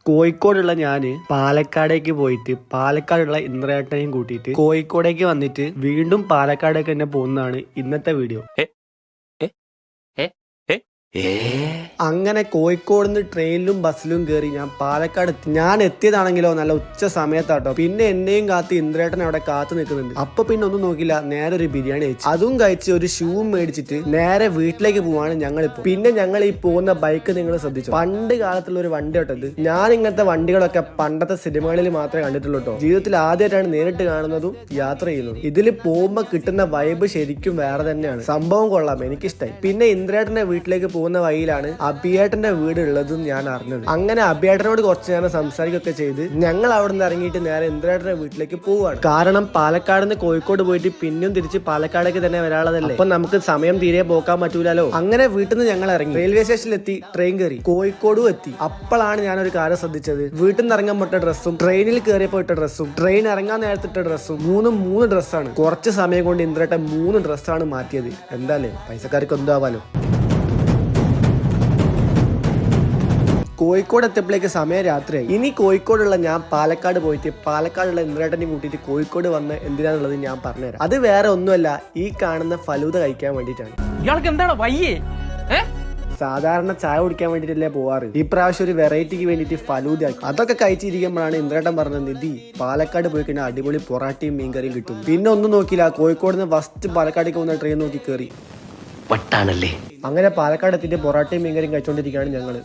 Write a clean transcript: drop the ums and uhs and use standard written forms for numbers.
കോഴിക്കോടുള്ള ഞാന് പാലക്കാടേക്ക് പോയിട്ട് പാലക്കാടുള്ള ഇന്ദ്രേട്ടനെയും കൂട്ടിയിട്ട് കോഴിക്കോടേക്ക് വന്നിട്ട് വീണ്ടും പാലക്കാടേക്ക് തന്നെ പോകുന്നതാണ് ഇന്നത്തെ വീഡിയോ. അങ്ങനെ കോഴിക്കോട് നിന്ന് ട്രെയിനിലും ബസ്സിലും കയറി ഞാൻ പാലക്കാട് എത്തി. ഞാൻ എത്തിയതാണെങ്കിലോ നല്ല ഉച്ച സമയത്താട്ടോ. പിന്നെ എന്നെയും കാത്ത് ഇന്ദ്രേട്ടൻ അവിടെ കാത്തു നിൽക്കുന്നുണ്ട്. അപ്പൊ പിന്നെ ഒന്നും നോക്കില്ല, നേരെ ഒരു ബിരിയാണി കഴിച്ചു. അതും കഴിച്ച് ഒരു ഷൂവും മേടിച്ചിട്ട് നേരെ വീട്ടിലേക്ക് പോവാണ് ഞങ്ങളിപ്പോ. പിന്നെ ഞങ്ങൾ ഈ പോകുന്ന ബൈക്ക് നിങ്ങൾ ശ്രദ്ധിച്ചു, പണ്ട് കാലത്തുള്ള ഒരു വണ്ടി കേട്ടത്. ഞാൻ ഇങ്ങനത്തെ വണ്ടികളൊക്കെ പണ്ടത്തെ സിനിമകളിൽ മാത്രമേ കണ്ടിട്ടുള്ളൂ കേട്ടോ. ജീവിതത്തിൽ ആദ്യമായിട്ടാണ് നേരിട്ട് കാണുന്നതും യാത്ര ചെയ്യുന്നതും. ഇതിൽ പോകുമ്പോ കിട്ടുന്ന വൈബ് ശരിക്കും വേറെ തന്നെയാണ്. സംഭവം കൊള്ളാം, എനിക്കിഷ്ടായി. പിന്നെ ഇന്ദ്രേട്ടന്റെ വീട്ടിലേക്ക് പോകുന്ന വഴിയിലാണ് അബിയേട്ടന്റെ വീട് ഉള്ളതും ഞാൻ അറിഞ്ഞത്. അങ്ങനെ അബിയേട്ടനോട് കുറച്ച് നേരം സംസാരിക്കുകയൊക്കെ ചെയ്ത് ഞങ്ങൾ അവിടെ നിന്ന് ഇറങ്ങിയിട്ട് നേരെ ഇന്ദ്രേട്ടന്റെ വീട്ടിലേക്ക് പോവുകയാണ്. കാരണം പാലക്കാട് നിന്ന് കോഴിക്കോട് പോയിട്ട് പിന്നെയും തിരിച്ച് പാലക്കാടേക്ക് തന്നെ വരാനുള്ളതല്ലേ. അപ്പൊ നമുക്ക് സമയം തീരെ പോക്കാൻ പറ്റൂലല്ലോ. അങ്ങനെ വീട്ടിൽ നിന്ന് ഞങ്ങൾ ഇറങ്ങി റെയിൽവേ സ്റ്റേഷനിലെത്തി, ട്രെയിൻ കയറി കോഴിക്കോടും എത്തി. അപ്പോഴാണ് ഞാനൊരു കാര്യം ശ്രദ്ധിച്ചത്. വീട്ടിൽ നിന്ന് ഇറങ്ങാൻ പൊട്ട ഡ്രസ്സും ട്രെയിനിൽ കയറിയപ്പോ ഇട്ട ഡ്രസ്സും ട്രെയിൻ ഇറങ്ങാൻ നേരത്തെ ഇട്ട ഡ്രസ്സും മൂന്ന് ഡ്രസ്സാണ്. കുറച്ച് സമയം കൊണ്ട് ഇന്ദ്രേട്ടൻ 3 ഡ്രസ്സാണ് മാറ്റിയത്. എന്താല്ലേ, പൈസക്കാർക്ക് എന്തോ ആവാലോ. കോഴിക്കോട് എത്തിയപ്പോഴേക്ക് സമയം രാത്രിയായി. ഇനി കോഴിക്കോടുള്ള ഞാൻ പാലക്കാട് പോയിട്ട് പാലക്കാടുള്ള ഇന്ദ്രേട്ടനെ കൂട്ടിയിട്ട് കോഴിക്കോട് വന്ന് എന്തിനാന്നുള്ളത് ഞാൻ പറഞ്ഞുതരാം. അത് വേറെ ഒന്നുമല്ല, ഈ കാണുന്ന ഫലൂദ കഴിക്കാൻ വേണ്ടിയിട്ടാണ്. ഇയാൾക്ക് എന്താണ് വയ്യേ? സാധാരണ ചായ കുടിക്കാൻ വേണ്ടിയിട്ടല്ലേ പോവാറ്. ഈ പ്രാവശ്യം ഒരു വെറൈറ്റിക്ക് വേണ്ടിയിട്ട് ഫലൂദ ആക്കി. അതൊക്കെ കഴിച്ചിരിക്കുമ്പോഴാണ് ഇന്ദ്രേട്ടൻ പറഞ്ഞത്, നിധി പാലക്കാട് പോയി കഴിഞ്ഞാൽ അടിപൊളി പൊറാട്ടയും മീൻകറിയും കിട്ടും. പിന്നെ ഒന്നും നോക്കിയില്ല, കോഴിക്കോട് നിന്ന് ഫസ്റ്റ് പാലക്കാടേക്ക് പോകുന്ന ട്രെയിൻ നോക്കി കയറി. വട്ടാണല്ലേ. അങ്ങനെ പാലക്കാട് എത്തിയിട്ട് പൊറാട്ടയും മീൻകറിയും കഴിച്ചോണ്ടിരിക്കുകയാണ് ഞങ്ങള്.